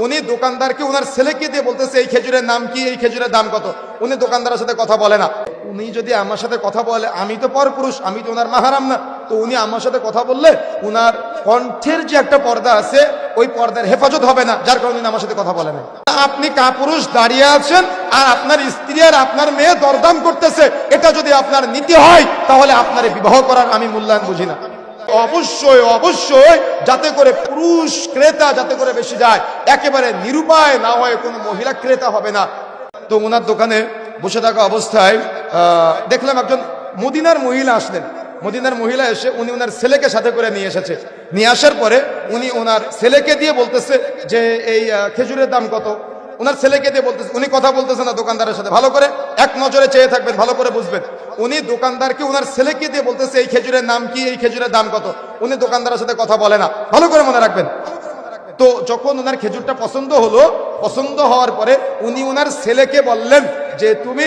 উনি দোকানদারকে ওনার ছেলেকে দিয়ে বলতেছে এই খেজুরের নাম কি, এই খেজুরের দাম কত। উনি দোকানদারের সাথে কথা বলে না। উনি যদি আমার সাথে কথা বলে, আমি তো পরপুরুষ, আমি তো ওনার মাহারাম না, তো উনি আমার সাথে কথা বললে উনার কণ্ঠের যে একটা পর্দা আছে ওই পর্দার হেফাজত হবে না, যার কারণে উনি আমার সাথে কথা বলে না। আপনি কাপুরুষ দাঁড়িয়ে আছেন আর আপনার স্ত্রী আর আপনার মেয়ে দরদাম করতেছে, এটা যদি আপনার নীতি হয় তাহলে আপনার বিবাহ করার আমি মূল্যায়ন বুঝি না। অবশ্যই অবশ্যই যাতে করে পুরুষ ক্রেতা যাতে করে বেশি যায়, একেবারে নিরুপায় না হয় কোনো মহিলা ক্রেতা হবে না। তো ওনার দোকানে বসে থাকা অবস্থায় দেখলাম একজন মদিনার মহিলা আসলেন। মদিনার মহিলা এসে উনি ওনার ছেলেকে সাথে করে নিয়ে এসেছে। নিয়ে আসার পরে উনি ওনার ছেলেকে দিয়ে বলতেছে যে এই খেজুরের দাম কত। ওনার ছেলেকে দিয়ে বলতেছে, উনি কথা বলতেছে না দোকানদারের সাথে, ভালো করে এক নজরে চেয়ে থাকবেন, ভালো করে বুঝবেন। উনি দোকানদারকে ওনার ছেলেকে দিয়ে বলতেছে এই খেজুরের নাম কি, এই খেজুরের দাম কত। উনি দোকানদারের সাথে কথা বলে না, ভালো করে মনে রাখবেন। তো যখন ওনার খেজুরটা পছন্দ হলো, পছন্দ হওয়ার পরে উনি ওনার ছেলেকে বললেন যে তুমি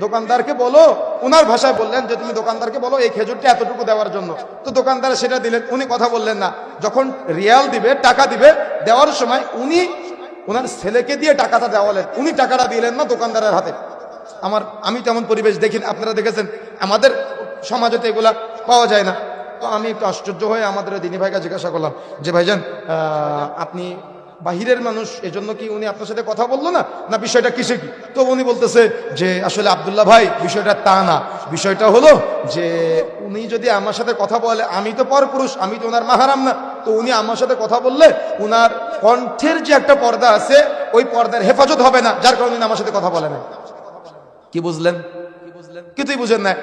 দোকানদারকে বলো, ওনার ভাষায় বললেন যে তুমি দোকানদারকে বলো এই খেজুরটা এতটুকু দেওয়ার জন্য। তো দোকানদার সেটা দিলেন, উনি কথা বললেন না। যখন রিয়াল দিবে, টাকা দিবে, দেওয়ার সময় উনি ওনার ছেলেকে দিয়ে টাকাটা দেওয়ালেন, উনি টাকাটা দিলেন না দোকানদারের হাতে। আমি তেমন পরিবেশ দেখিনি, আপনারা দেখেছেন, আমাদের সমাজে তো এগুলা পাওয়া যায় না। তো আমি একটু আশ্চর্য হয়ে আমাদের দিনী ভাইকে জিজ্ঞাসা করলাম যে ভাইজান আপনি বাহিরের মানুষ, এজন্য কি উনি আপনার সাথে কথা বললো না, না বিষয়টা কিসে কি? তো উনি বলতেছে যে আসলে আব্দুল্লাহ ভাই বিষয়টা তা না, বিষয়টা হলো যে উনি যদি আমার সাথে কথা বলে, আমি তো পরপুরুষ, আমি তো ওনার মাহারাম না, তো উনি আমার সাথে কথা বললে উনার কণ্ঠের যে একটা পর্দা আছে ওই পর্দার হেফাজত হবে না, যার কারণে উনি আমার সাথে কথা বলে না। কি বুঝলেন? কিছুই বুঝেন না,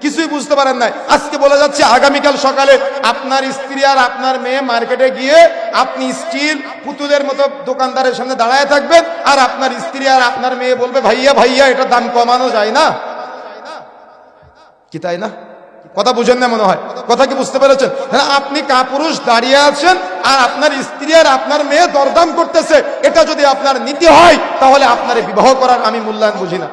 কিছুই বুঝতে পারেন নাই। আজকে বলে যাচ্ছে আগামীকাল সকালে আপনার স্ত্রী আর আপনার মেয়ে মার্কেটে গিয়ে আপনি স্টিল পুতুলের মতো দোকানদারের সামনে দাঁড়ায় থাকবেন, আর আপনার স্ত্রী আর আপনার মেয়ে বলবে ভাইয়া ভাইয়া এটা দাম কমানো যায় না কি, তাই না? কথা বুঝেন না মনে হয়, কথা কি বুঝতে পেরেছেন? হ্যাঁ, আপনি কাপুরুষ দাঁড়িয়ে আছেন আর আপনার স্ত্রী আর আপনার মেয়ে দরদাম করতেছে, এটা যদি আপনার নীতি হয় তাহলে আপনার বিবাহ করার আমি মূল্যায়ন বুঝি না,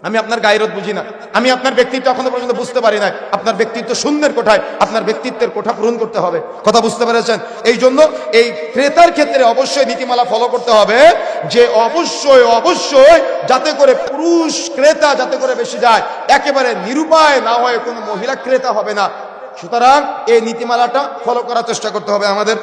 আমি আপনার গায়রত বুঝি না, আমি আপনার ব্যক্তিত্ব এখনো পর্যন্ত বুঝতে পারি নাই। আপনার ব্যক্তিত্ব শূন্যের কোঠায়, আপনার ব্যক্তিত্বের কোঠা পূরণ করতে হবে। কথা বুঝতে পেরেছেন? এই জন্য এই ক্রেতার ক্ষেত্রে অবশ্যই নীতিমালা ফলো করতে হবে যে অবশ্যই অবশ্যই যাতে করে পুরুষ ক্রেতা যাতে করে বেশি যায়, একেবারে নিরুপায় না হয় কোনো মহিলা ক্রেতা হবে না। সুতরাং এই নীতিমালাটা ফলো করার চেষ্টা করতে হবে আমাদের।